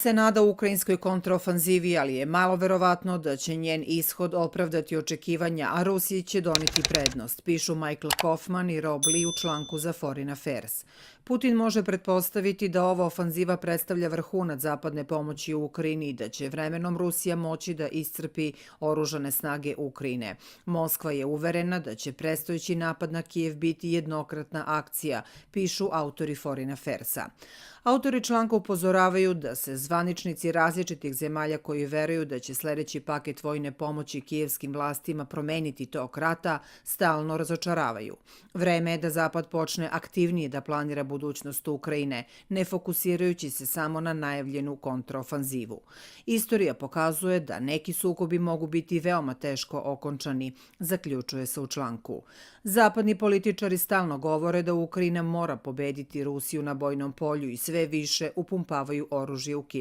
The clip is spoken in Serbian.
Se nada u ukrajinskoj kontraofanzivi, ali je malo verovatno da će njen ishod opravdati očekivanja, a Rusiji će doneti prednost, pišu Michael Kaufman i Rob Lee u članku za Foreign Affairs. Putin može pretpostaviti da ova ofanziva predstavlja vrhunac zapadne pomoći u Ukrajini i da će vremenom Rusija moći da iscrpi oružane snage Ukrajine. Moskva je uverena da će predstojeći napad na Kijev biti jednokratna akcija, pišu autori Foreign Affairsa. Autori članka upozoravaju da se zvaničnici različitih zemalja koji veruju da će sledeći paket vojne pomoći kijevskim vlastima promeniti tok rata stalno razočaravaju. Vreme je da Zapad počne aktivnije da planira budućnost Ukrajine, ne fokusirajući se samo na najavljenu kontraofanzivu. Istorija pokazuje da neki sukobi mogu biti veoma teško okončani, zaključuje se u članku. Zapadni političari stalno govore da Ukrajina mora pobediti Rusiju na bojnom polju i sve više upumpavaju oružje u kijevske